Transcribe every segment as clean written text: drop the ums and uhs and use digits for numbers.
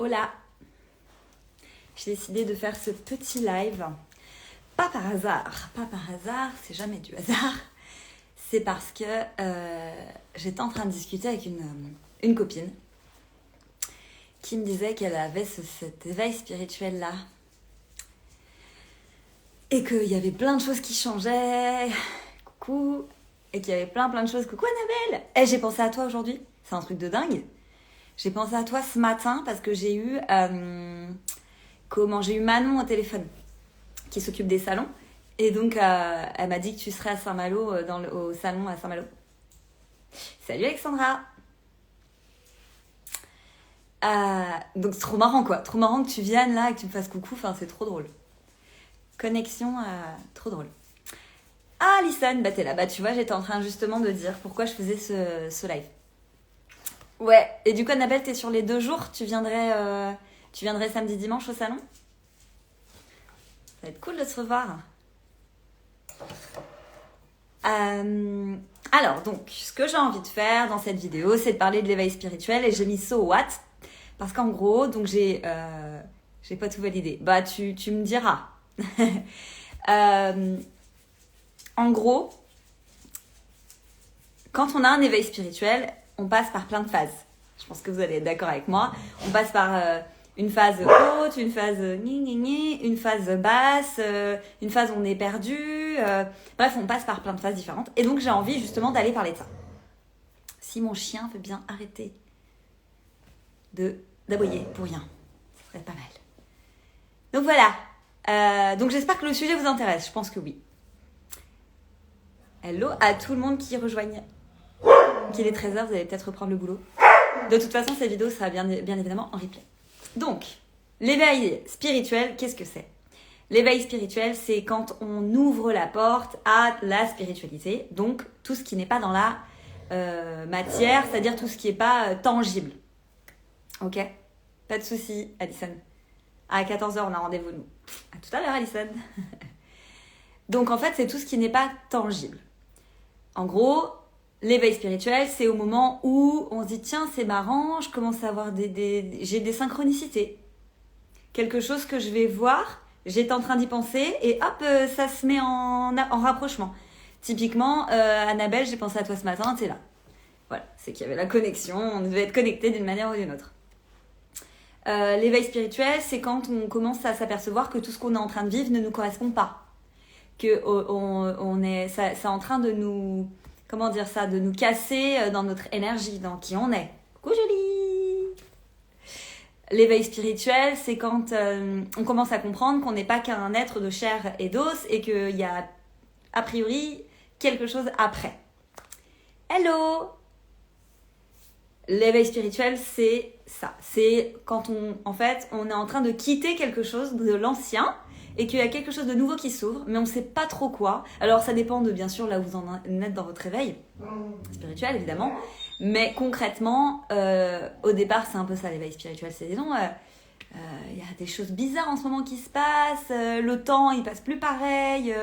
Hola! J'ai décidé de faire ce petit live, pas par hasard, c'est jamais du hasard, c'est parce que j'étais en train de discuter avec une copine qui me disait qu'elle avait cet éveil spirituel-là et qu'il y avait plein de choses qui changeaient, coucou, et qu'il y avait plein de choses, coucou Annabelle! Et j'ai pensé à toi aujourd'hui, c'est un truc de dingue. J'ai pensé à toi ce matin parce que j'ai eu Manon au téléphone qui s'occupe des salons. Et donc, elle m'a dit que tu serais à Saint-Malo, au salon à Saint-Malo. Salut Alexandra! Donc, c'est trop marrant quoi. Trop marrant que tu viennes là et que tu me fasses coucou. Enfin, c'est trop drôle. Connexion, trop drôle. Ah, Alison, bah t'es là. Bah tu vois, j'étais en train justement de dire pourquoi je faisais ce live. Ouais, et du coup, Annabelle, t'es sur les 2 jours. Tu viendrais samedi, dimanche au salon? Ça va être cool de se revoir. Alors, donc, ce que j'ai envie de faire dans cette vidéo, c'est de parler de l'éveil spirituel. Et j'ai mis so what? Parce qu'en gros, donc j'ai pas tout validé. Bah, tu me diras. En gros, quand on a un éveil spirituel, on passe par plein de phases. Je pense que vous allez être d'accord avec moi. On passe par une phase haute, une phase une phase basse, une phase où on est perdu. Bref, on passe par plein de phases différentes. Et donc, j'ai envie justement d'aller parler de ça. Si mon chien veut bien arrêter d'aboyer pour rien, ça serait pas mal. Donc voilà. Donc j'espère que le sujet vous intéresse. Je pense que oui. Hello à tout le monde qui rejoigne. Qu'il est 13h, vous allez peut-être reprendre le boulot. De toute façon, cette vidéo sera bien évidemment en replay. Donc, l'éveil spirituel, qu'est-ce que c'est? L'éveil spirituel, c'est quand on ouvre la porte à la spiritualité. Donc, tout ce qui n'est pas dans la matière, c'est-à-dire tout ce qui n'est pas tangible. Ok? Pas de souci, Alison. À 14h, on a rendez-vous, nous. À tout à l'heure, Alison. Donc, en fait, c'est tout ce qui n'est pas tangible. En gros, l'éveil spirituel, c'est au moment où on se dit « Tiens, c'est marrant, je commence à avoir j'ai des synchronicités. Quelque chose que je vais voir, j'étais en train d'y penser et hop, ça se met en rapprochement. » Typiquement, Annabelle, j'ai pensé à toi ce matin, t'es là. Voilà, c'est qu'il y avait la connexion, on devait être connectés d'une manière ou d'une autre. L'éveil spirituel, c'est quand on commence à s'apercevoir que tout ce qu'on est en train de vivre ne nous correspond pas. Que c'est en train de nous... Comment dire ça? De nous casser dans notre énergie, dans qui on est. Coucou Julie! L'éveil spirituel, c'est quand on commence à comprendre qu'on n'est pas qu'un être de chair et d'os et qu'il y a a priori quelque chose après. Hello! L'éveil spirituel, c'est ça. C'est quand on est en train de quitter quelque chose de l'ancien et qu'il y a quelque chose de nouveau qui s'ouvre, mais on ne sait pas trop quoi. Alors ça dépend de bien sûr là où vous en êtes dans votre éveil spirituel évidemment, mais concrètement au départ c'est un peu ça l'éveil spirituel, c'est disons il y a des choses bizarres en ce moment qui se passent, le temps il passe plus pareil,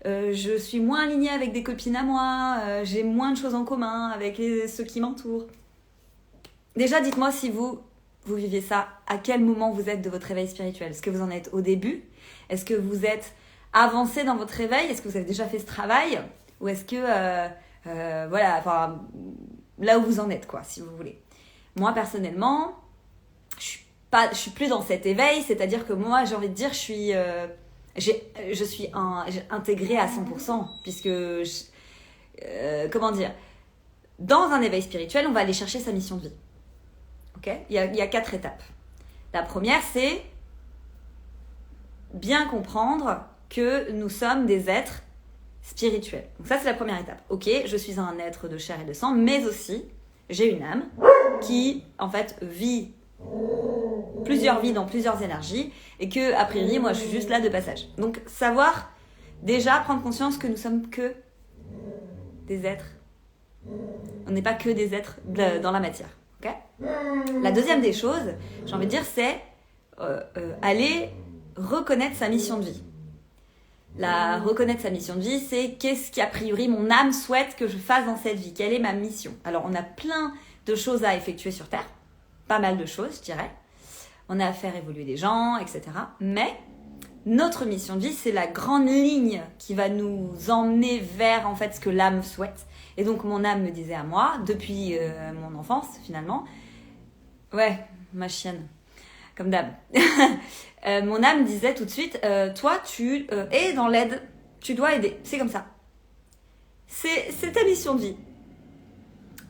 je suis moins alignée avec des copines à moi, j'ai moins de choses en commun avec ceux qui m'entourent. Déjà dites-moi si vous viviez ça, à quel moment vous êtes de votre éveil spirituel? Est-ce que vous en êtes au début? Est-ce que vous êtes avancé dans votre éveil? Est-ce que vous avez déjà fait ce travail? Ou est-ce que, voilà, enfin, là où vous en êtes, quoi, si vous voulez. Moi, personnellement, je suis plus dans cet éveil, c'est-à-dire que moi, j'ai envie de dire, je suis intégrée à 100%, puisque, comment dire, dans un éveil spirituel, on va aller chercher sa mission de vie. Okay, il y a 4 étapes. La première, c'est bien comprendre que nous sommes des êtres spirituels. Donc ça, c'est la première étape. Ok, je suis un être de chair et de sang, mais aussi, j'ai une âme qui, en fait, vit plusieurs vies dans plusieurs énergies et que, a priori, moi, je suis juste là de passage. Donc, savoir, déjà, prendre conscience que nous sommes que des êtres. On n'est pas que des êtres dans la matière. Okay. La deuxième des choses, j'ai envie de dire, c'est aller reconnaître sa mission de vie. Reconnaître sa mission de vie, c'est qu'est-ce qu'a priori mon âme souhaite que je fasse dans cette vie? Quelle est ma mission? Alors, on a plein de choses à effectuer sur Terre. Pas mal de choses, je dirais. on est à faire évoluer des gens, etc. Mais notre mission de vie, c'est la grande ligne qui va nous emmener vers en fait ce que l'âme souhaite. Et donc mon âme me disait à moi, depuis mon enfance finalement, ouais, ma chienne, comme d'hab. Mon âme disait tout de suite, toi tu es dans l'aide, tu dois aider, c'est comme ça. C'est ta mission de vie.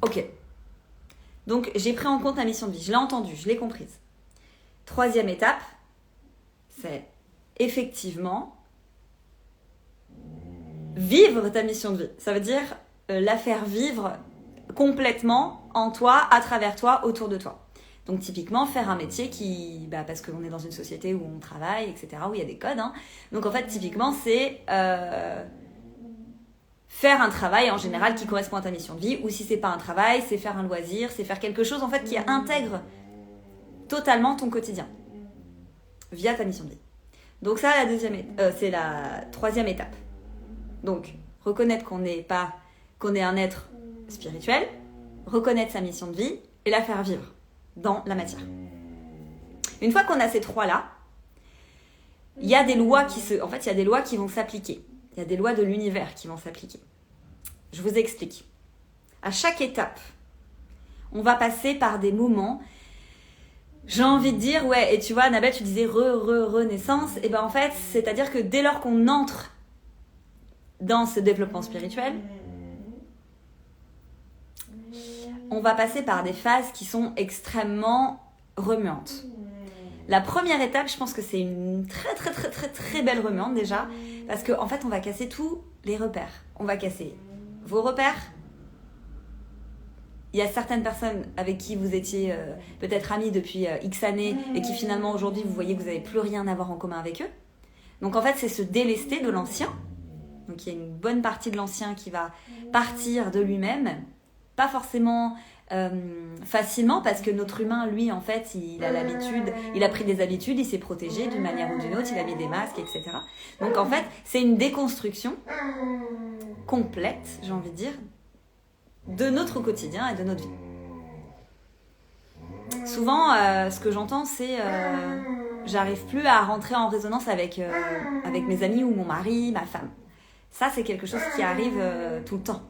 Ok. Donc j'ai pris en compte ta mission de vie, je l'ai entendue, je l'ai comprise. Troisième étape, c'est effectivement vivre ta mission de vie. Ça veut dire la faire vivre complètement en toi, à travers toi, autour de toi. Donc typiquement faire un métier qui, parce qu'on est dans une société où on travaille, etc., où il y a des codes. Hein. Donc en fait typiquement c'est faire un travail en général qui correspond à ta mission de vie, ou si c'est pas un travail, c'est faire un loisir, c'est faire quelque chose en fait qui intègre totalement ton quotidien via ta mission de vie. Donc ça c'est la troisième étape. Donc reconnaître qu'on est un être spirituel, reconnaître sa mission de vie et la faire vivre dans la matière. Une fois qu'on a ces trois-là, il y a des lois qui vont s'appliquer. Il y a des lois de l'univers qui vont s'appliquer. Je vous explique. À chaque étape, on va passer par des moments. J'ai envie de dire, ouais, et tu vois, Annabelle, tu disais renaissance. Et ben en fait, c'est-à-dire que dès lors qu'on entre dans ce développement spirituel, on va passer par des phases qui sont extrêmement remuantes. La première étape, je pense que c'est une très très très très très belle remuante déjà, parce qu'en fait, on va casser tous les repères. On va casser vos repères. Il y a certaines personnes avec qui vous étiez peut-être amis depuis X années et qui finalement aujourd'hui, vous voyez que vous n'avez plus rien à voir en commun avec eux. Donc en fait, c'est se délester de l'ancien. Donc il y a une bonne partie de l'ancien qui va partir de lui-même, pas forcément facilement, parce que notre humain, lui, en fait, il a l'habitude, il a pris des habitudes, il s'est protégé d'une manière ou d'une autre, il a mis des masques, etc. Donc en fait, c'est une déconstruction complète, j'ai envie de dire, de notre quotidien et de notre vie. Souvent, ce que j'entends, c'est j'arrive plus à rentrer en résonance avec mes amis ou mon mari, ma femme. Ça, c'est quelque chose qui arrive tout le temps.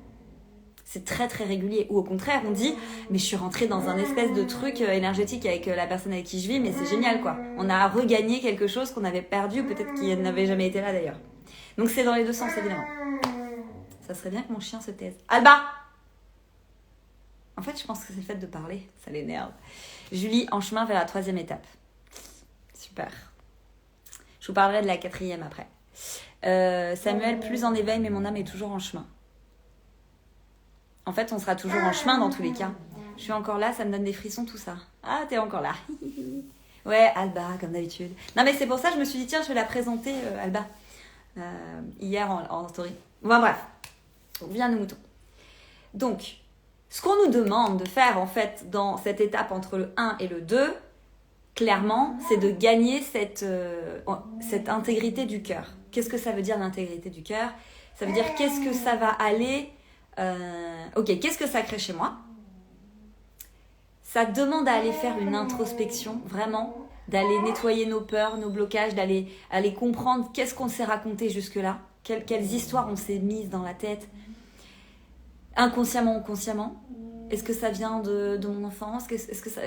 C'est très très régulier. Ou au contraire, on dit, mais je suis rentrée dans un espèce de truc énergétique avec la personne avec qui je vis, mais c'est génial quoi. On a regagné quelque chose qu'on avait perdu, ou peut-être qu'il n'avait jamais été là d'ailleurs. Donc c'est dans les deux sens évidemment. Ça serait bien que mon chien se taise. Alba! En fait, je pense que c'est le fait de parler, ça l'énerve. Julie, en chemin vers la troisième étape. Super. Je vous parlerai de la quatrième après. Samuel, plus en éveil, mais mon âme est toujours en chemin. En fait, on sera toujours en chemin dans tous les cas. Je suis encore là, ça me donne des frissons, tout ça. Ah, t'es encore là. Ouais, Alba, comme d'habitude. Non, mais c'est pour ça que je me suis dit, tiens, je vais la présenter, Alba, hier en story. Bon, bref, on revient à nos moutons. Donc, ce qu'on nous demande de faire, en fait, dans cette étape entre le 1 et le 2, clairement, c'est de gagner cette intégrité du cœur. Qu'est-ce que ça veut dire, l'intégrité du cœur? Ça veut dire, qu'est-ce que ça va aller... qu'est-ce que ça crée chez moi? Ça demande à aller faire une introspection, vraiment, d'aller nettoyer nos peurs, nos blocages, d'aller comprendre qu'est-ce qu'on s'est raconté jusque-là, quelles histoires on s'est mises dans la tête, inconsciemment ou consciemment. Est-ce que ça vient de mon enfance?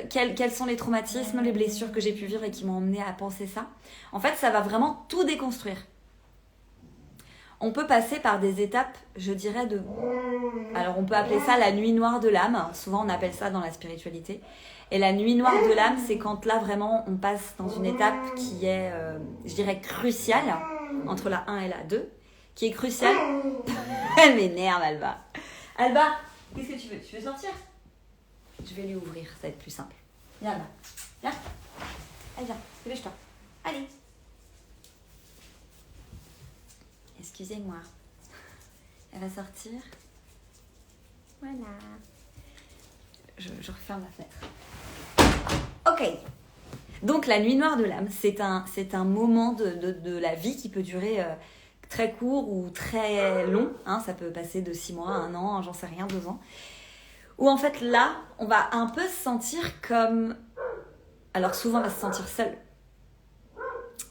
Quels sont les traumatismes, les blessures que j'ai pu vivre et qui m'ont emmené à penser ça? En fait, ça va vraiment tout déconstruire. On peut passer par des étapes, je dirais, alors on peut appeler ça la nuit noire de l'âme. Souvent on appelle ça dans la spiritualité. Et la nuit noire de l'âme, c'est quand là vraiment on passe dans une étape qui est, je dirais, cruciale, entre la 1 et la 2, qui est cruciale. Elle m'énerve, Alba. Alba, qu'est-ce que tu veux? Tu veux sortir? Je vais lui ouvrir, ça va être plus simple. Viens, Alba. Viens. Allez, viens, dépêche-toi. Allez. Excusez-moi. Elle va sortir. Voilà. Je referme la fenêtre. Ok. Donc la nuit noire de l'âme, c'est un moment de la vie qui peut durer très court ou très long. Hein, ça peut passer de 6 mois à 1 an, j'en sais rien, 2 ans. Où en fait là, on va un peu se sentir comme... alors souvent on va se sentir seul.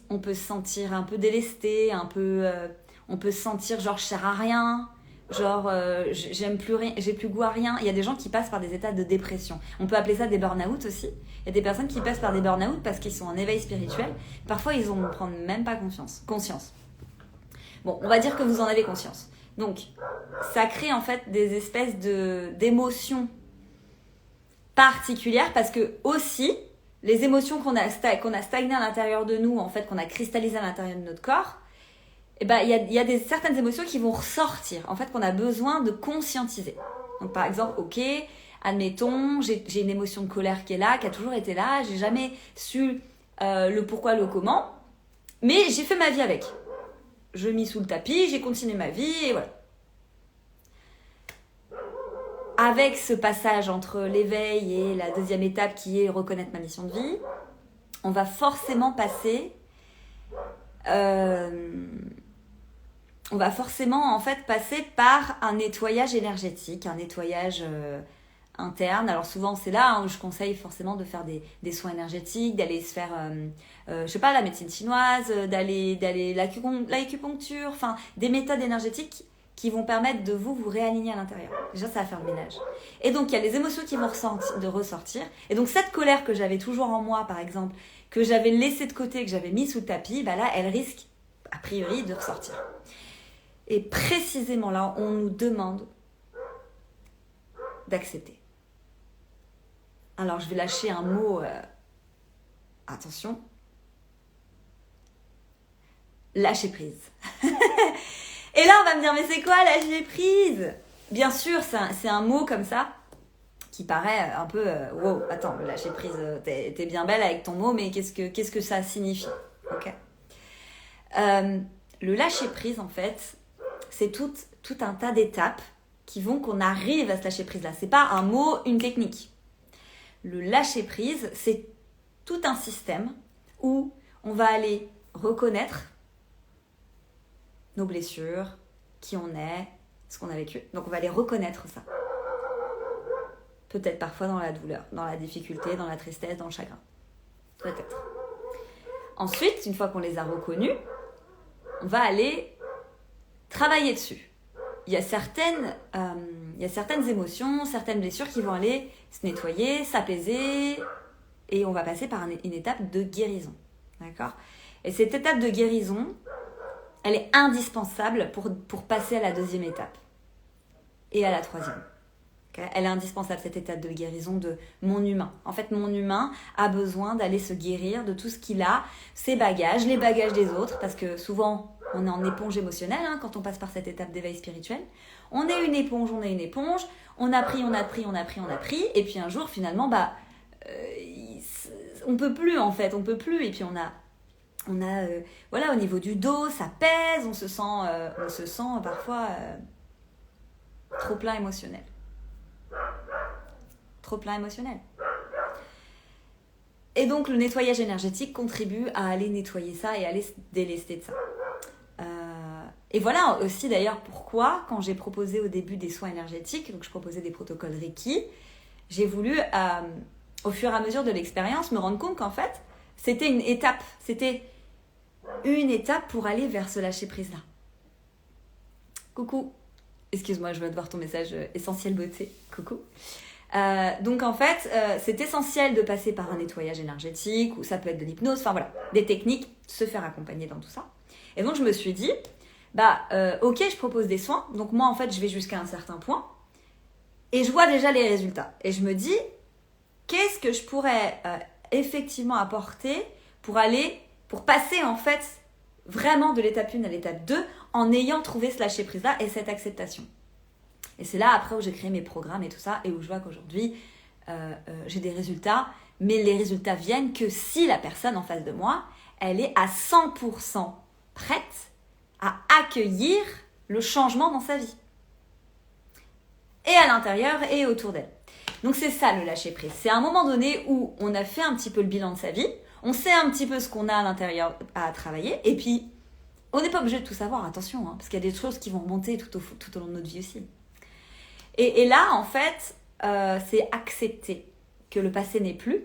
On peut se sentir un peu délesté, on peut se sentir genre je sers à rien, genre j'aime plus rien, j'ai plus goût à rien. Il y a des gens qui passent par des états de dépression. On peut appeler ça des burn-out aussi. Il y a des personnes qui passent par des burn-out parce qu'ils sont en éveil spirituel. Parfois ils en prennent même pas conscience. Bon, on va dire que vous en avez conscience. Donc, ça crée en fait des espèces d'émotions particulières parce que aussi, les émotions qu'on a stagnées à l'intérieur de nous, en fait, qu'on a cristallisées à l'intérieur de notre corps, eh ben, il y a certaines émotions qui vont ressortir, en fait, qu'on a besoin de conscientiser. Donc, par exemple, ok, admettons, j'ai une émotion de colère qui est là, qui a toujours été là, j'ai jamais su le pourquoi, le comment, mais j'ai fait ma vie avec. Je mis sous le tapis, j'ai continué ma vie et voilà. Avec ce passage entre l'éveil et la deuxième étape qui est reconnaître ma mission de vie, on va forcément passer... on va forcément en fait passer par un nettoyage énergétique, un nettoyage interne. Alors souvent c'est là où je conseille forcément de faire des soins énergétiques, d'aller se faire, je sais pas, la médecine chinoise, d'aller l'acupuncture, enfin des méthodes énergétiques qui vont permettre de vous réaligner à l'intérieur. Déjà ça va faire le ménage. Et donc il y a les émotions qui vont ressortir. Et donc cette colère que j'avais toujours en moi par exemple, que j'avais laissée de côté, que j'avais mis sous le tapis, bah là elle risque a priori de ressortir. Et précisément là on nous demande d'accepter. Alors, je vais lâcher un mot. Attention. Lâcher prise. Et là, on va me dire, mais c'est quoi lâcher prise? Bien sûr, c'est un mot comme ça qui paraît un peu... wow, attends, le lâcher prise, t'es bien belle avec ton mot, mais qu'est-ce que ça signifie? Ok. Le lâcher prise, en fait, c'est tout un tas d'étapes qui vont qu'on arrive à ce lâcher prise-là. C'est pas un mot, une technique. Le lâcher prise, c'est tout un système où on va aller reconnaître nos blessures, qui on est, ce qu'on a vécu. Donc on va aller reconnaître ça. Peut-être parfois dans la douleur, dans la difficulté, dans la tristesse, dans le chagrin. Peut-être. Ensuite, une fois qu'on les a reconnus, on va aller travailler dessus. Il y a certaines émotions, certaines blessures qui vont aller se nettoyer, s'apaiser, et on va passer par une étape de guérison. D'accord ? Et cette étape de guérison, elle est indispensable pour passer à la deuxième étape et à la troisième. Okay ? Elle est indispensable, cette étape de guérison de mon humain. En fait, mon humain a besoin d'aller se guérir de tout ce qu'il a, ses bagages, les bagages des autres, parce que souvent... on est en éponge émotionnelle quand on passe par cette étape d'éveil spirituel. On est une éponge, on a pris, et puis un jour finalement, on peut plus en fait, et puis on a voilà, au niveau du dos, ça pèse, on se sent parfois trop plein émotionnel. Et donc le nettoyage énergétique contribue à aller nettoyer ça et à aller se délester de ça. Et voilà aussi d'ailleurs pourquoi, quand j'ai proposé au début des soins énergétiques, donc je proposais des protocoles Reiki, j'ai voulu, au fur et à mesure de l'expérience, me rendre compte qu'en fait, c'était une étape pour aller vers ce lâcher-prise-là. Coucou, excuse-moi, je viens de voir ton message essentiel beauté, coucou. Donc en fait, c'est essentiel de passer par un nettoyage énergétique, ou ça peut être de l'hypnose, enfin voilà, des techniques, se faire accompagner dans tout ça. Et donc je me suis dit, ok, je propose des soins, donc moi en fait je vais jusqu'à un certain point, et je vois déjà les résultats. Et je me dis, qu'est-ce que je pourrais effectivement apporter pour passer en fait vraiment de l'étape 1 à l'étape 2 en ayant trouvé ce lâcher prise là et cette acceptation. Et c'est là après où j'ai créé mes programmes et tout ça, et où je vois qu'aujourd'hui j'ai des résultats, mais les résultats viennent que si la personne en face de moi, elle est à 100% prête à accueillir le changement dans sa vie. Et à l'intérieur et autour d'elle. Donc c'est ça le lâcher prise. C'est à un moment donné où on a fait un petit peu le bilan de sa vie, on sait un petit peu ce qu'on a à l'intérieur à travailler, et puis on n'est pas obligé de tout savoir, attention, parce qu'il y a des choses qui vont remonter tout au long de notre vie aussi. Et là, en fait, c'est accepter que le passé n'est plus,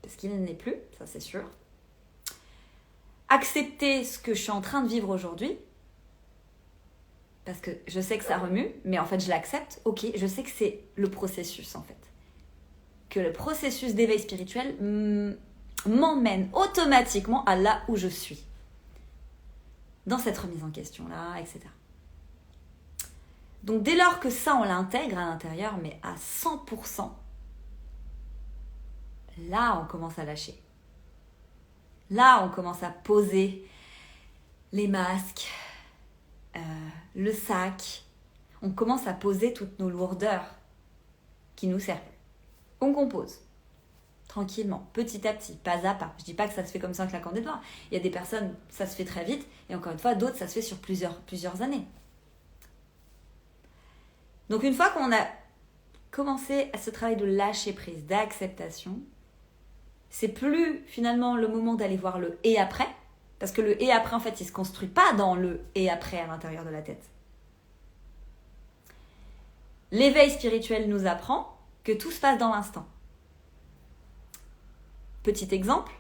parce qu'il n'est plus, ça c'est sûr. Accepter ce que je suis en train de vivre aujourd'hui, parce que je sais que ça remue, mais en fait je l'accepte, ok, je sais que c'est le processus en fait. Que le processus d'éveil spirituel m'emmène automatiquement à là où je suis. Dans cette remise en question-là, etc. Donc dès lors que ça, on l'intègre à l'intérieur, mais à 100%, là, on commence à lâcher. Là, on commence à poser les masques, le sac. On commence à poser toutes nos lourdeurs qui nous servent. On compose. Tranquillement, petit à petit, pas à pas. Je dis pas que ça se fait comme ça en claquant des doigts. Il y a des personnes, ça se fait très vite, et encore une fois, d'autres, ça se fait sur plusieurs années. Donc une fois qu'on a commencé à ce travail de lâcher prise, d'acceptation, c'est plus finalement le moment d'aller voir le et après, parce que le et après, en fait, il ne se construit pas dans le et après à l'intérieur de la tête. L'éveil spirituel nous apprend que tout se passe dans l'instant. Petit exemple,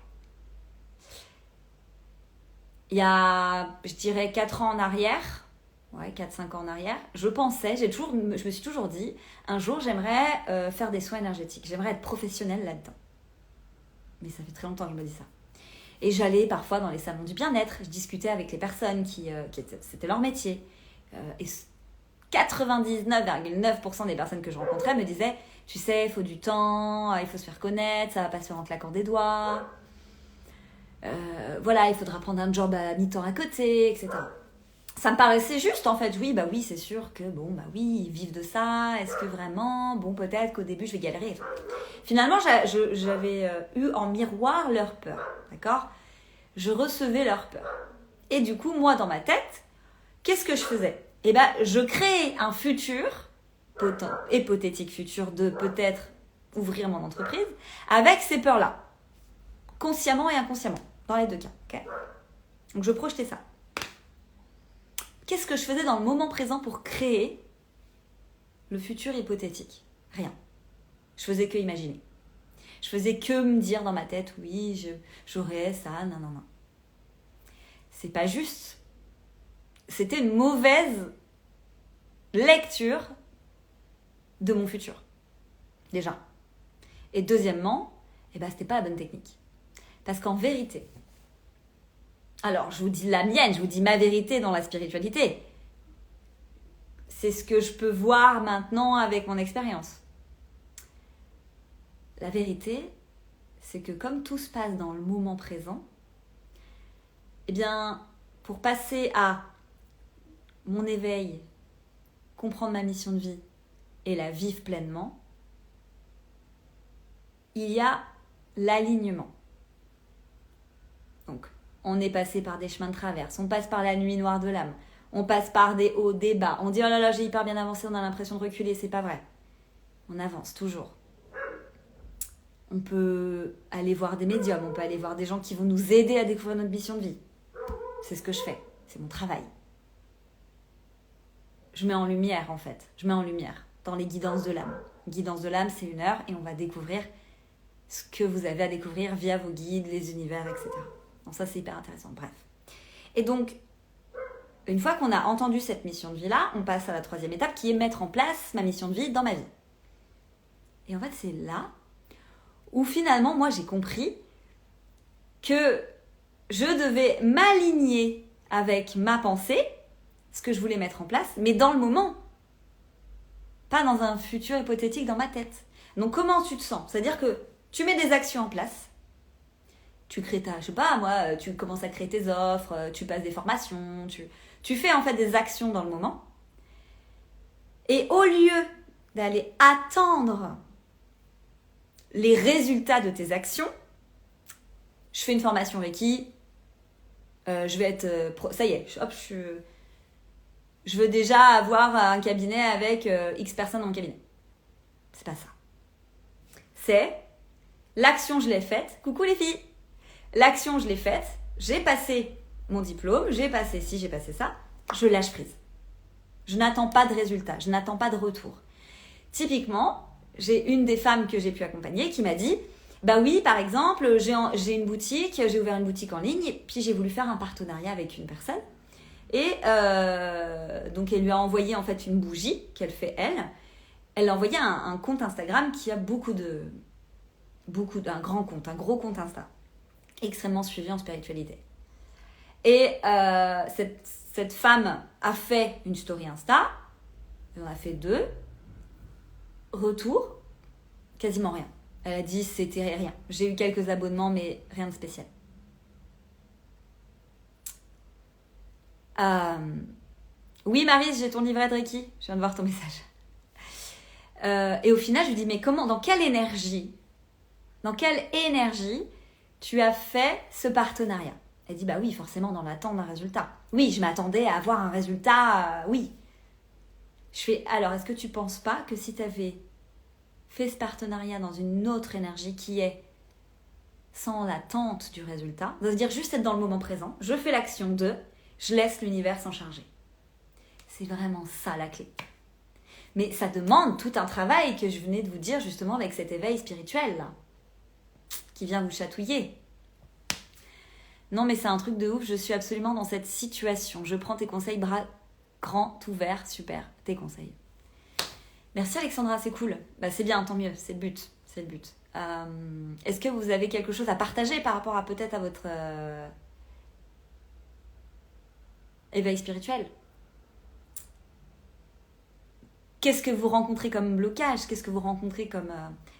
il y a, je dirais, 4 ans en arrière, 4-5 ans en arrière, je me suis toujours dit, un jour j'aimerais faire des soins énergétiques, j'aimerais être professionnelle là-dedans. Mais ça fait très longtemps que je me dis ça. Et j'allais parfois dans les salons du bien-être, je discutais avec les personnes qui c'était leur métier. Et 99,9% des personnes que je rencontrais me disaient, tu sais, il faut du temps, il faut se faire connaître, ça va pas se faire en claquant des doigts. Voilà, il faudra prendre un job à mi-temps à côté, etc. Ça me paraissait juste en fait, oui, c'est sûr que ils vivent de ça, est-ce que vraiment, peut-être qu'au début je vais galérer et tout. Finalement, j'avais eu en miroir leur peur, d'accord ? Je recevais leur peur. Et du coup, moi dans ma tête, qu'est-ce que je faisais ? Je créais un futur, hypothétique futur de peut-être ouvrir mon entreprise, avec ces peurs-là, consciemment et inconsciemment, dans les deux cas, ok ? Donc je projetais ça. Qu'est-ce que je faisais dans le moment présent pour créer le futur hypothétique ? Rien. Je faisais que imaginer. Je faisais que me dire dans ma tête, oui, j'aurais ça, non. C'est pas juste. C'était une mauvaise lecture de mon futur. Déjà. Et deuxièmement, c'était pas la bonne technique. Parce qu'en vérité, alors, je vous dis la mienne, je vous dis ma vérité dans la spiritualité. C'est ce que je peux voir maintenant avec mon expérience. La vérité, c'est que comme tout se passe dans le moment présent, pour passer à mon éveil, comprendre ma mission de vie et la vivre pleinement, il y a l'alignement. Donc, on est passé par des chemins de traverse, on passe par la nuit noire de l'âme, on passe par des hauts, des bas, on dit oh là là j'ai hyper bien avancé, on a l'impression de reculer, c'est pas vrai. On avance toujours. On peut aller voir des médiums, on peut aller voir des gens qui vont nous aider à découvrir notre mission de vie. C'est ce que je fais, c'est mon travail. Je mets en lumière en fait, dans les guidances de l'âme. Guidance de l'âme, c'est 1 heure et on va découvrir ce que vous avez à découvrir via vos guides, les univers, etc. Donc ça, c'est hyper intéressant. Bref. Et donc, une fois qu'on a entendu cette mission de vie-là, on passe à la 3e étape qui est mettre en place ma mission de vie dans ma vie. Et en fait, c'est là où finalement, moi, j'ai compris que je devais m'aligner avec ma pensée, ce que je voulais mettre en place, mais dans le moment. Pas dans un futur hypothétique dans ma tête. Donc, comment tu te sens ? C'est-à-dire que tu mets des actions en place. Tu crées tu commences à créer tes offres, tu passes des formations, tu fais en fait des actions dans le moment. Et au lieu d'aller attendre les résultats de tes actions, je fais une formation Reiki, je vais être... ça y est, je veux déjà avoir un cabinet avec X personnes dans mon cabinet. C'est pas ça. C'est l'action, je l'ai faite. Coucou les filles. L'action, je l'ai faite. J'ai passé mon diplôme. J'ai passé ci, j'ai passé ça. Je lâche prise. Je n'attends pas de résultat. Je n'attends pas de retour. Typiquement, j'ai une des femmes que j'ai pu accompagner qui m'a dit Bah oui, par exemple, j'ai une boutique, j'ai ouvert une boutique en ligne, et puis j'ai voulu faire un partenariat avec une personne. Et donc elle lui a envoyé en fait une bougie qu'elle fait elle. Elle a envoyé un compte Instagram qui a un grand compte, un gros compte Insta, extrêmement suivi en spiritualité. Et cette femme a fait une story Insta, elle en a fait 2. Retour, quasiment rien. Elle a dit c'était rien. J'ai eu quelques abonnements, mais rien de spécial. Oui, Maryse, j'ai ton livret de Reiki. Je viens de voir ton message. Et au final, je lui dis, mais comment, dans quelle énergie tu as fait ce partenariat? Elle dit, bah oui, forcément dans l'attente d'un résultat. Oui, je m'attendais à avoir un résultat, oui. Je fais, alors, est-ce que tu penses pas que si tu avais fait ce partenariat dans une autre énergie qui est sans l'attente du résultat, c'est-à-dire juste être dans le moment présent, je fais l'action de, je laisse l'univers s'en charger. C'est vraiment ça la clé. Mais ça demande tout un travail que je venais de vous dire justement avec cet éveil spirituel là, qui vient vous chatouiller. Non mais c'est un truc de ouf, je suis absolument dans cette situation. Je prends tes conseils bras grands ouverts, super, tes conseils. Merci Alexandra, c'est cool. Bah, c'est bien, tant mieux, c'est le but. Est-ce que vous avez quelque chose à partager par rapport à peut-être à votre éveil spirituel? Qu'est-ce que vous rencontrez comme blocage? Qu'est-ce que vous rencontrez comme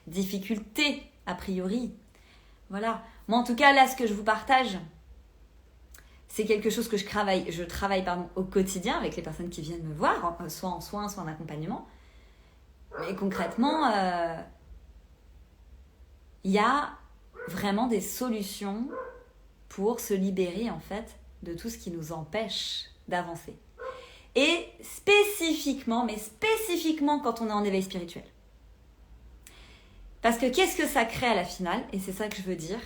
difficulté a priori? Voilà. Moi en tout cas là ce que je vous partage, c'est quelque chose que je travaille au quotidien avec les personnes qui viennent me voir, soit en soins, soit en accompagnement. Mais concrètement, il y a vraiment des solutions pour se libérer en fait de tout ce qui nous empêche d'avancer. Et spécifiquement quand on est en éveil spirituel. Parce que qu'est-ce que ça crée à la finale? Et c'est ça que je veux dire,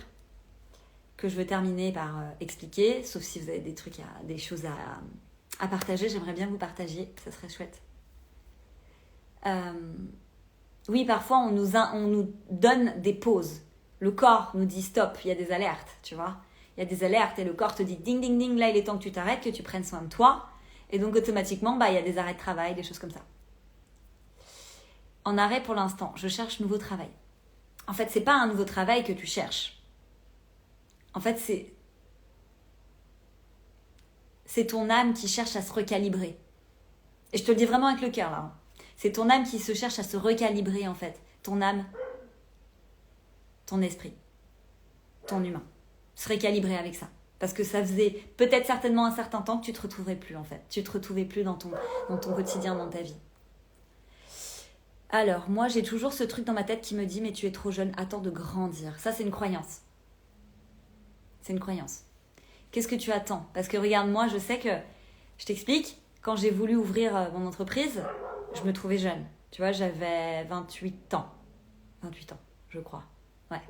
que je veux terminer par expliquer, sauf si vous avez des choses à partager, j'aimerais bien vous partager, ça serait chouette. Oui, parfois on nous donne des pauses. Le corps nous dit stop, il y a des alertes, tu vois. Il y a des alertes et le corps te dit ding ding ding, là il est temps que tu t'arrêtes, que tu prennes soin de toi. Et donc automatiquement, il y a des arrêts de travail, des choses comme ça. En arrêt pour l'instant, je cherche nouveau travail. En fait, c'est pas un nouveau travail que tu cherches. En fait, c'est ton âme qui cherche à se recalibrer. Et je te le dis vraiment avec le cœur là. C'est ton âme qui se cherche à se recalibrer en fait. Ton âme, ton esprit, ton humain. Se recalibrer avec ça. Parce que ça faisait peut-être certainement un certain temps que tu te retrouvais plus en fait. Tu te retrouvais plus dans ton quotidien, dans ta vie. Alors, moi j'ai toujours ce truc dans ma tête qui me dit mais tu es trop jeune, attends de grandir. Ça c'est une croyance. C'est une croyance. Qu'est-ce que tu attends? Parce que regarde, moi je sais que, je t'explique, quand j'ai voulu ouvrir mon entreprise, je me trouvais jeune. Tu vois, j'avais 28 ans. 28 ans, je crois. Ouais.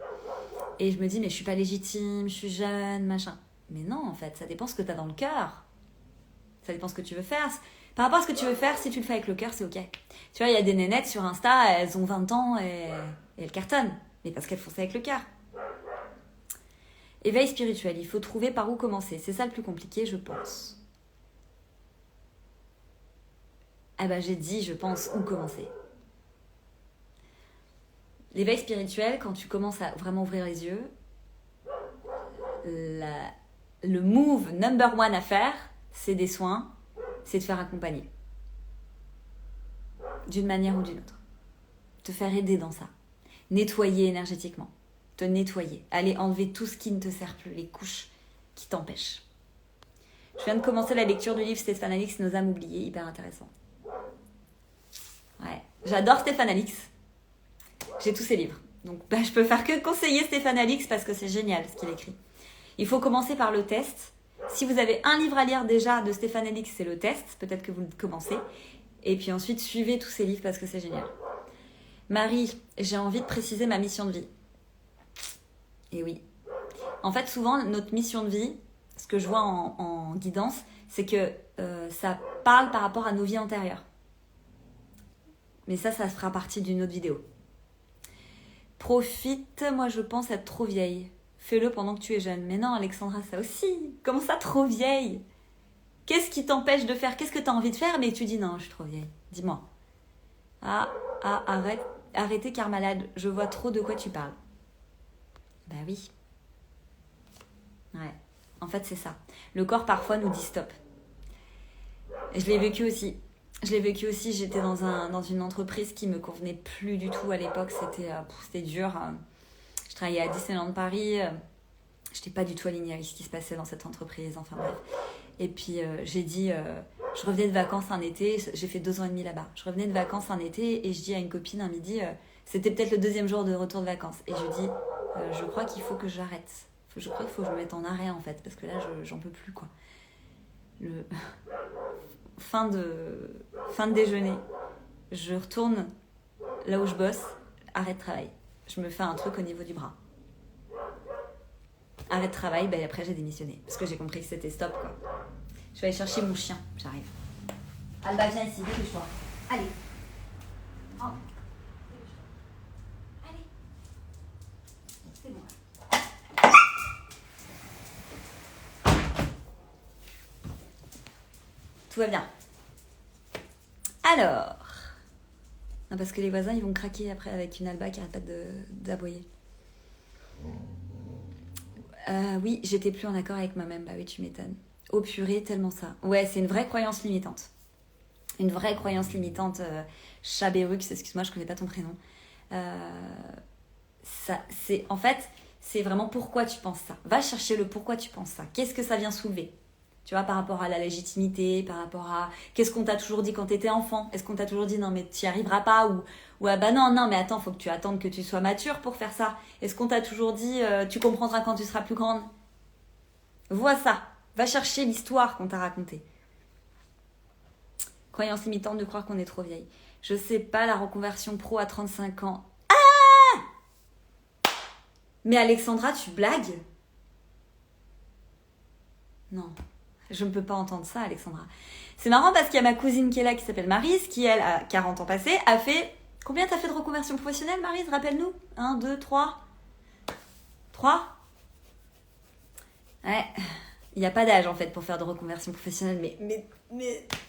Et je me dis mais je suis pas légitime, je suis jeune, machin. Mais non, en fait, ça dépend ce que tu as dans le cœur. Ça dépend ce que tu veux faire. Par rapport à ce que tu veux faire, si tu le fais avec le cœur, c'est ok. Tu vois, il y a des nénettes sur Insta, elles ont 20 ans et elles cartonnent. Mais parce qu'elles font ça avec le cœur. Éveil spirituel, il faut trouver par où commencer. C'est ça le plus compliqué, je pense. Ah bah j'ai dit, je pense, où commencer. L'éveil spirituel, quand tu commences à vraiment ouvrir les yeux, le move number one à faire, c'est des soins, c'est de faire accompagner. D'une manière ou d'une autre. Te faire aider dans ça. Nettoyer énergétiquement. Te nettoyer. Aller enlever tout ce qui ne te sert plus, les couches qui t'empêchent. Je viens de commencer la lecture du livre Stéphane Alix, Nos âmes oubliées, hyper intéressant. Ouais, j'adore Stéphane Alix. J'ai tous ses livres. Donc je peux faire que conseiller Stéphane Alix parce que c'est génial ce qu'il écrit. Il faut commencer par le test. Si vous avez un livre à lire déjà de Stéphane Alix, c'est le test. Peut-être que vous le commencez. Et puis ensuite, suivez tous ces livres parce que c'est génial. Marie, j'ai envie de préciser ma mission de vie. Et oui. En fait, souvent, notre mission de vie, ce que je vois en guidance, c'est que ça parle par rapport à nos vies antérieures. Mais ça fera partie d'une autre vidéo. Profite, moi je pense être trop vieille. Fais-le pendant que tu es jeune. Mais non, Alexandra, ça aussi. Comment ça, trop vieille? Qu'est-ce qui t'empêche de faire? Qu'est-ce que tu as envie de faire, mais tu dis non, je suis trop vieille. Dis-moi. Arrêtez car malade. Je vois trop de quoi tu parles. Bah oui. Ouais. En fait, c'est ça. Le corps, parfois, nous dit stop. Et je l'ai vécu aussi. J'étais dans une entreprise qui me convenait plus du tout à l'époque. C'était dur. Je travaillais à Disneyland Paris. Je n'étais pas du tout alignée avec ce qui se passait dans cette entreprise. Enfin bref. Et puis, j'ai dit... je revenais de vacances un été. J'ai fait 2 ans et demi là-bas. Je revenais de vacances un été et je dis à une copine un midi... c'était peut-être le 2e jour de retour de vacances. Et je dis... je crois qu'il faut que j'arrête. Je crois qu'il faut que je me mette en arrêt, en fait. Parce que là, j'en peux plus, quoi. Fin de déjeuner, je retourne là où je bosse, arrêt de travail. Je me fais un truc au niveau du bras. Arrêt de travail, ben après j'ai démissionné. Parce que j'ai compris que c'était stop, quoi. Je vais aller chercher mon chien, j'arrive. Alba, viens ici, dépêche-toi. Allez. Oh. Allez. C'est bon. Tout va bien. Alors, non, parce que les voisins ils vont craquer après avec une Alba qui arrête pas d'aboyer. Oui, j'étais plus en accord avec moi-même. Bah oui, tu m'étonnes. Oh purée, tellement ça. Ouais, c'est une vraie croyance limitante. Une vraie croyance limitante. Chaberux, excuse-moi, je connais pas ton prénom. En fait, c'est vraiment pourquoi tu penses ça. Va chercher le pourquoi tu penses ça. Qu'est-ce que ça vient soulever? Tu vois, par rapport à la légitimité, par rapport à... Qu'est-ce qu'on t'a toujours dit quand t'étais enfant? Est-ce qu'on t'a toujours dit non mais t'y arriveras pas? Ou ah bah non mais attends, faut que tu attendes que tu sois mature pour faire ça. Est-ce qu'on t'a toujours dit tu comprendras quand tu seras plus grande? Vois ça. Va chercher l'histoire qu'on t'a racontée. Croyance limitante de croire qu'on est trop vieille. Je sais pas, la reconversion pro à 35 ans. Ah! Mais Alexandra, tu blagues? Non. Je ne peux pas entendre ça, Alexandra. C'est marrant parce qu'il y a ma cousine qui est là, qui s'appelle Maryse, qui, elle, à 40 ans passés, a fait... Combien t'as fait de reconversion professionnelle, Maryse? Rappelle-nous. 1, 2, 3. 3? Ouais. Il n'y a pas d'âge, en fait, pour faire de reconversion professionnelle. Mais,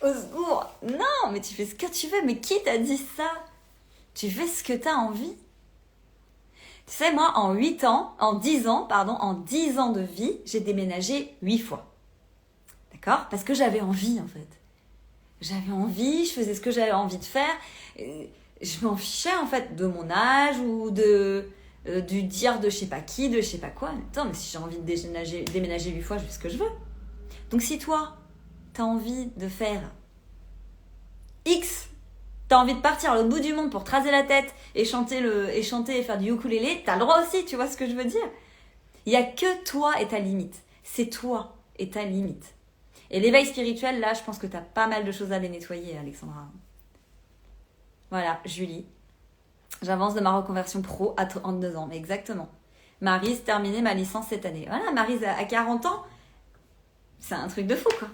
au secours. Non, mais tu fais ce que tu veux. Mais qui t'a dit ça? Tu fais ce que t'as envie. Tu sais, moi, en 10 ans de vie, j'ai déménagé 8 fois. D'accord? Parce que j'avais envie, en fait. J'avais envie, je faisais ce que j'avais envie de faire. Je m'en fichais, en fait, de mon âge ou du dire de je sais pas qui, de je sais pas quoi. Attends, mais si j'ai envie de déménager 8 fois, je fais ce que je veux. Donc si toi, t'as envie de faire X, t'as envie de partir à l'autre bout du monde pour te raser la tête et chanter et faire du ukulélé, t'as le droit aussi, tu vois ce que je veux dire? Il y a que toi et ta limite. C'est toi et ta limite. Et l'éveil spirituel, là, je pense que t'as pas mal de choses à les nettoyer, Alexandra. Voilà, Julie. J'avance de ma reconversion pro à 32 ans, mais exactement. Maryse, terminé ma licence cette année. Voilà, Maryse, à 40 ans, c'est un truc de fou, quoi.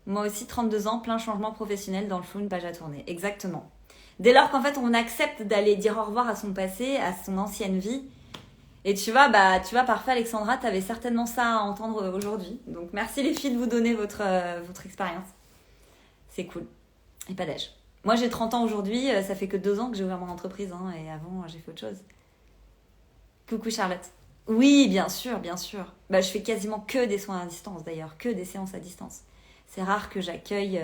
Moi aussi, 32 ans, plein changement professionnel dans le fond, une page à tourner. Exactement. Dès lors qu'en fait, on accepte d'aller dire au revoir à son passé, à son ancienne vie. Et tu vois, parfait, Alexandra, t'avais certainement ça à entendre aujourd'hui. Donc, merci les filles de vous donner votre expérience. C'est cool. Et pas d'âge. Moi, j'ai 30 ans aujourd'hui. Ça fait que 2 ans que j'ai ouvert mon entreprise. Hein, et avant, j'ai fait autre chose. Coucou Charlotte. Oui, bien sûr, bien sûr. Bah, je fais quasiment que des soins à distance, d'ailleurs. Que des séances à distance. C'est rare que j'accueille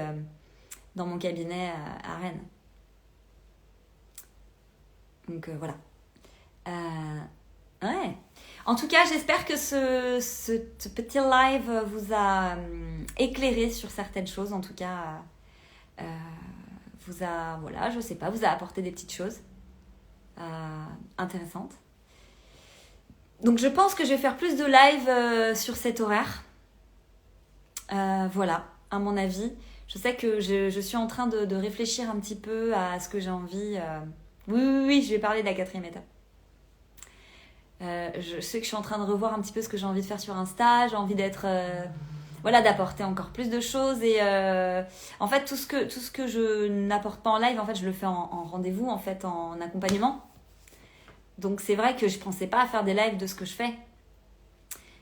dans mon cabinet à Rennes. Donc, voilà. Ouais. En tout cas, j'espère que ce petit live vous a éclairé sur certaines choses. En tout cas, vous a apporté des petites choses intéressantes. Donc, je pense que je vais faire plus de live sur cet horaire. Voilà, à mon avis. Je sais que je suis en train de réfléchir un petit peu à ce que j'ai envie. Oui, je vais parler de la 4e étape. Je sais que je suis en train de revoir un petit peu ce que j'ai envie de faire sur Insta. J'ai envie d'être... d'apporter encore plus de choses. Et en fait, tout ce que je n'apporte pas en live, en fait, je le fais en rendez-vous, en fait, en accompagnement. Donc c'est vrai que je pensais pas à faire des lives de ce que je fais.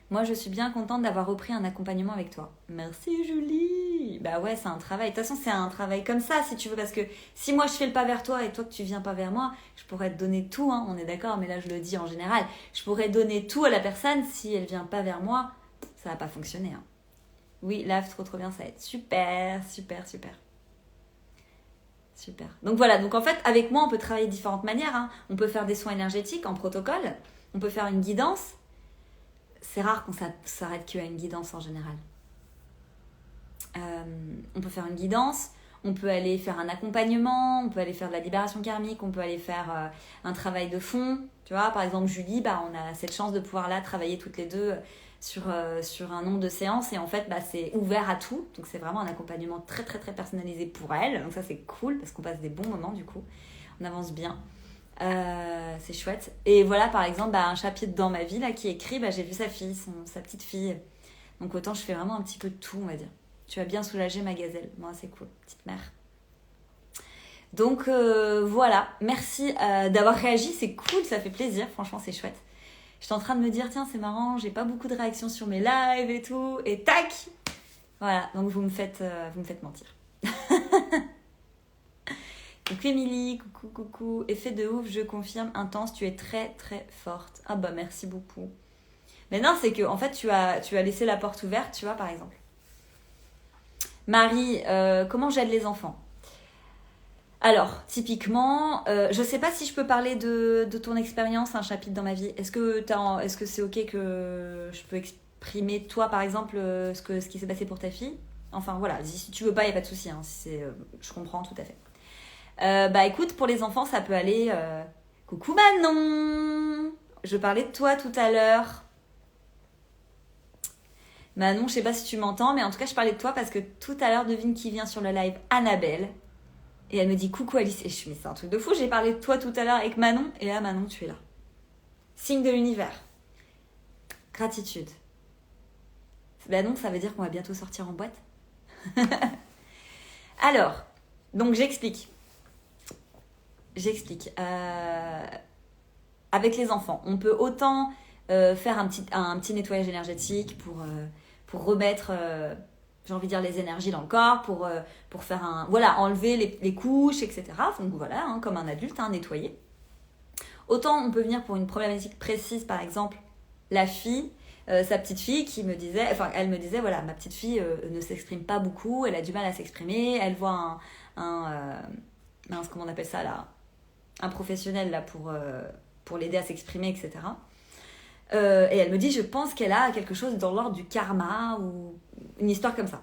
Moi, je suis bien contente d'avoir repris un accompagnement avec toi. Merci Julie. Bah ouais, c'est un travail. De toute façon, c'est un travail comme ça, si tu veux. Parce que si moi, je fais le pas vers toi et toi, que tu viens pas vers moi, je pourrais te donner tout, hein, on est d'accord, mais là, je le dis en général. Je pourrais donner tout à la personne. Si elle vient pas vers moi, ça va pas fonctionner. Hein. Oui, live, trop bien, ça aide. Super. Super. Donc voilà, donc en fait, avec moi, on peut travailler de différentes manières. Hein. On peut faire des soins énergétiques en protocole. On peut faire une guidance. C'est rare qu'on s'arrête qu'à une guidance en général. On peut faire une guidance, on peut aller faire un accompagnement, on peut aller faire de la libération karmique, on peut aller faire un travail de fond. Tu vois, par exemple, Julie, on a cette chance de pouvoir là travailler toutes les deux sur un nombre de séances et en fait, c'est ouvert à tout. Donc, c'est vraiment un accompagnement très personnalisé pour elle. Donc, ça, c'est cool parce qu'on passe des bons moments du coup. On avance bien. C'est chouette. Et voilà, par exemple, un chapitre dans ma vie là, qui est écrit, j'ai vu sa fille, sa petite fille. Donc autant je fais vraiment un petit peu de tout, on va dire. Tu as bien soulagé ma gazelle. Moi, c'est cool, petite mère. Donc voilà, merci d'avoir réagi, c'est cool, ça fait plaisir, franchement c'est chouette. J'étais en train de me dire, tiens c'est marrant, j'ai pas beaucoup de réactions sur mes lives et tout, et tac. Voilà, donc vous me faites mentir. Coucou Émilie, coucou. Effet de ouf, je confirme, intense, tu es très forte. Ah merci beaucoup. Mais non, c'est que en fait tu as laissé la porte ouverte, tu vois, par exemple. Marie, comment j'aide les enfants? Alors, typiquement, je sais pas si je peux parler de ton expérience, un chapitre dans ma vie. Est-ce que c'est ok que je peux exprimer toi, par exemple, ce qui s'est passé pour ta fille? Enfin voilà, si tu veux pas, y a pas de souci. Hein, je comprends tout à fait. Écoute, pour les enfants, ça peut aller... Coucou Manon! Je parlais de toi tout à l'heure. Manon, je sais pas si tu m'entends, mais en tout cas, je parlais de toi parce que tout à l'heure, devine qui vient sur le live, Annabelle. Et elle me dit coucou Alice. Et je suis mais c'est un truc de fou, j'ai parlé de toi tout à l'heure avec Manon. Et là, Manon, tu es là. Signe de l'univers. Gratitude. Non, ça veut dire qu'on va bientôt sortir en boîte. Alors, donc j'explique. Avec les enfants, on peut autant faire un petit nettoyage énergétique pour remettre, j'ai envie de dire, les énergies dans le corps, pour faire enlever les couches, etc. Donc voilà, hein, comme un adulte, nettoyer. Autant on peut venir pour une problématique précise, par exemple, la fille, sa petite fille elle me disait, voilà, ma petite fille ne s'exprime pas beaucoup, elle a du mal à s'exprimer, elle voit comment on appelle ça là, un professionnel là pour l'aider à s'exprimer, etc. Et elle me dit, je pense qu'elle a quelque chose dans l'ordre du karma ou une histoire comme ça.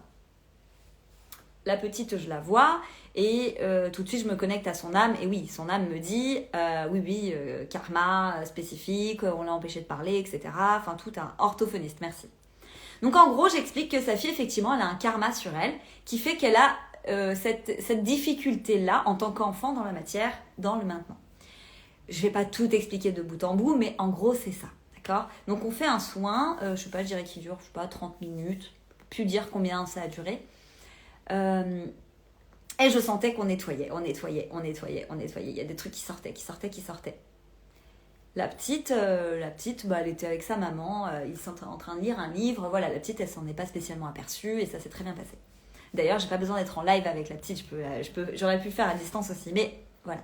La petite, je la vois et tout de suite, je me connecte à son âme. Et oui, son âme me dit, karma spécifique, on l'a empêché de parler, etc. Enfin, tout un orthophoniste, merci. Donc, en gros, j'explique que sa fille, effectivement, elle a un karma sur elle qui fait qu'elle a cette difficulté-là en tant qu'enfant dans la matière, dans le maintenant. Je vais pas tout expliquer de bout en bout, mais en gros, c'est ça. D'accord ? Donc, on fait un soin, je dirais qu'il dure, 30 minutes. Plus dire combien ça a duré. Et je sentais qu'on nettoyait. Il y a des trucs qui sortaient. La petite, elle était avec sa maman, ils sont en train de lire un livre. Voilà, la petite, elle s'en est pas spécialement aperçue et ça s'est très bien passé. D'ailleurs, j'ai pas besoin d'être en live avec la petite, j'aurais pu le faire à distance aussi, mais voilà.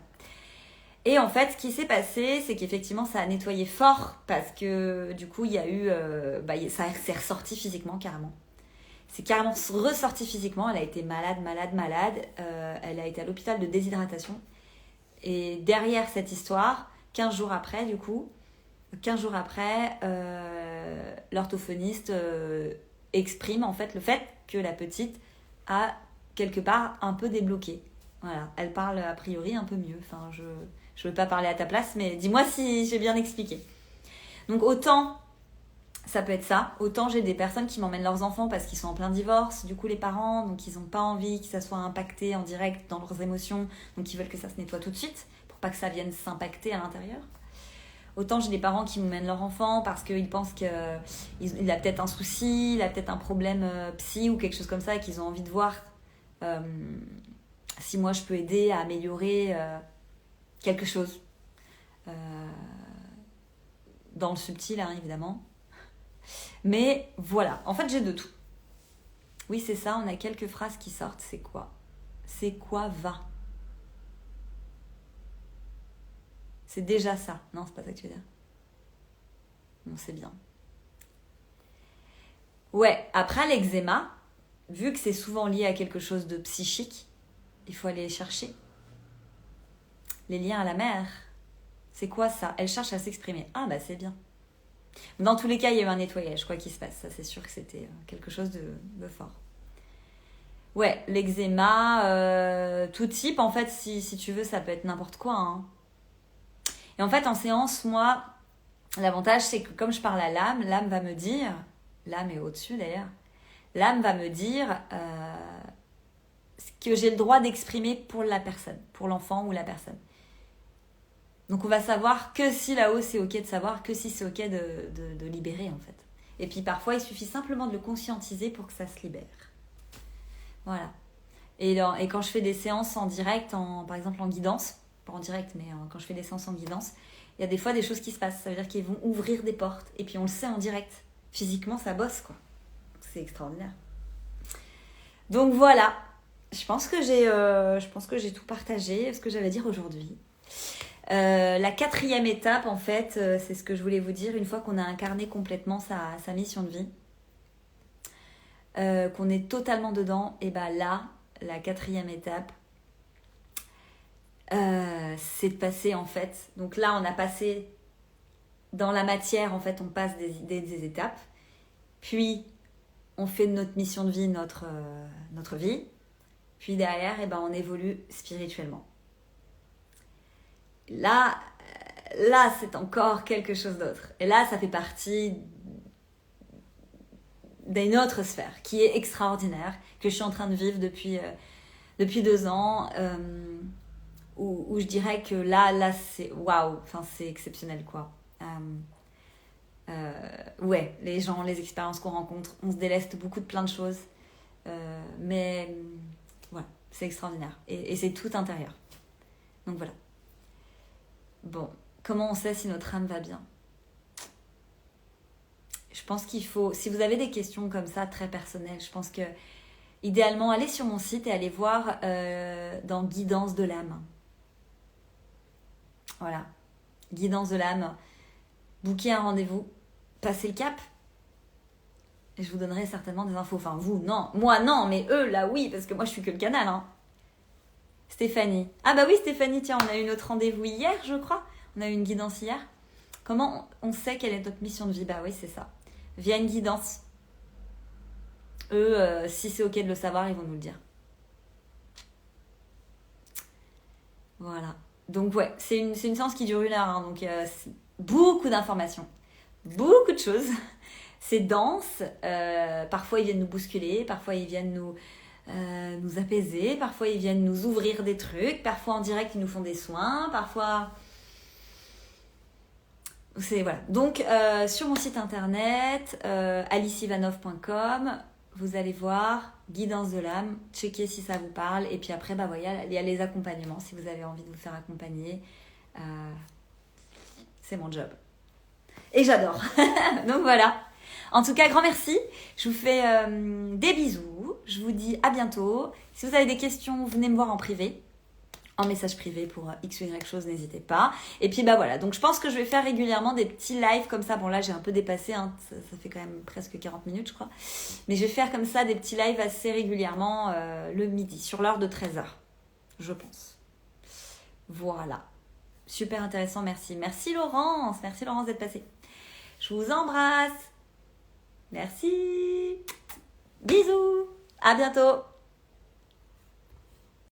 Et en fait, ce qui s'est passé, c'est qu'effectivement, ça a nettoyé fort parce que du coup, il y a eu, ça s'est ressorti physiquement carrément. C'est carrément ressorti physiquement. Elle a été malade. Elle a été à l'hôpital de déshydratation. Et derrière cette histoire, 15 jours après, l'orthophoniste exprime en fait le fait que la petite a quelque part un peu débloqué. Voilà, elle parle a priori un peu mieux. Enfin, je veux pas parler à ta place, mais dis-moi si j'ai bien expliqué. Donc autant ça peut être ça, autant j'ai des personnes qui m'emmènent leurs enfants parce qu'ils sont en plein divorce, du coup les parents, donc ils n'ont pas envie que ça soit impacté en direct dans leurs émotions, donc ils veulent que ça se nettoie tout de suite, pour pas que ça vienne s'impacter à l'intérieur. Autant j'ai des parents qui m'emmènent leur enfant parce qu'ils pensent qu'il a peut-être un souci, il a peut-être un problème psy ou quelque chose comme ça, et qu'ils ont envie de voir si moi je peux aider à améliorer quelque chose. dans le subtil, hein, évidemment. Mais voilà, en fait, j'ai de tout. Oui, c'est ça, on a quelques phrases qui sortent. C'est quoi? C'est quoi va? C'est déjà ça. Non, c'est pas ça que tu veux dire. Non, c'est bien. Ouais, après l'eczéma, vu que c'est souvent lié à quelque chose de psychique, il faut aller les chercher. Les liens à la mère. C'est quoi ça? Elle cherche à s'exprimer. Ah bah c'est bien. Dans tous les cas, il y a eu un nettoyage, quoi qu'il se passe. Ça, c'est sûr que c'était quelque chose de fort. Ouais, l'eczéma, tout type, en fait, si tu veux, ça peut être n'importe quoi. Hein. Et en fait, en séance, moi, l'avantage, c'est que comme je parle à l'âme va me dire, l'âme est au-dessus d'ailleurs, l'âme va me dire ce que j'ai le droit d'exprimer pour la personne, pour l'enfant ou la personne. Donc on va savoir que si là-haut c'est ok de savoir, que si c'est ok de libérer en fait. Et puis parfois il suffit simplement de le conscientiser pour que ça se libère. Voilà. Et quand je fais des séances en direct, par exemple en guidance, pas en direct mais quand je fais des séances en guidance, il y a des fois des choses qui se passent. Ça veut dire qu'ils vont ouvrir des portes et puis on le sait en direct. Physiquement ça bosse quoi. C'est extraordinaire. Donc voilà. Je pense que j'ai tout partagé, ce que j'avais à dire aujourd'hui. La 4e étape, en fait, c'est ce que je voulais vous dire. Une fois qu'on a incarné complètement sa mission de vie, qu'on est totalement dedans, et ben là, la 4e étape, c'est de passer, en fait. Donc là, on a passé dans la matière, en fait, on passe des étapes. Puis, on fait de notre mission de vie notre vie. Puis derrière, et ben, on évolue spirituellement. Là, c'est encore quelque chose d'autre. Et là, ça fait partie d'une autre sphère qui est extraordinaire, que je suis en train de vivre depuis 2 ans, où je dirais que là c'est waouh, enfin, c'est exceptionnel, quoi. Ouais, les gens, les expériences qu'on rencontre, on se déleste beaucoup de plein de choses. Mais voilà, c'est extraordinaire. Et c'est tout intérieur. Donc voilà. Bon, comment on sait si notre âme va bien? Je pense qu'il faut, si vous avez des questions comme ça, très personnelles, je pense que idéalement, allez sur mon site et allez voir dans Guidance de l'âme. Voilà, Guidance de l'âme. Booker un rendez-vous, passez le cap. Et je vous donnerai certainement des infos. Enfin, vous, non. Moi, non, mais eux, là, oui, parce que moi, je suis que le canal, hein. Stéphanie. Ah bah oui, Stéphanie, tiens, on a eu notre rendez-vous hier, je crois. On a eu une guidance hier. Comment on sait quelle est notre mission de vie? Bah oui, c'est ça. Via une guidance. Eux, si c'est ok de le savoir, ils vont nous le dire. Voilà. Donc ouais, c'est une séance qui dure 1 heure. Hein, donc beaucoup d'informations. Beaucoup de choses. C'est dense. Parfois, ils viennent nous bousculer. Parfois, ils viennent nous apaiser, parfois ils viennent nous ouvrir des trucs, parfois en direct ils nous font des soins, parfois c'est voilà. Donc sur mon site internet alicivanov.com, vous allez voir Guidance de l'âme, checkez si ça vous parle et puis après bah voilà, il y a les accompagnements si vous avez envie de vous faire accompagner. C'est mon job et j'adore. Donc voilà. En tout cas, grand merci. Je vous fais des bisous. Je vous dis à bientôt. Si vous avez des questions, venez me voir en privé. En message privé pour X ou Y chose, n'hésitez pas. Et puis bah voilà, donc je pense que je vais faire régulièrement des petits lives comme ça. Bon là, j'ai un peu dépassé, hein. Ça fait quand même presque 40 minutes, je crois. Mais je vais faire comme ça des petits lives assez régulièrement le midi, sur l'heure de 13h, je pense. Voilà. Super intéressant, merci. Merci Laurence d'être passée. Je vous embrasse. Merci. Bisous. À bientôt.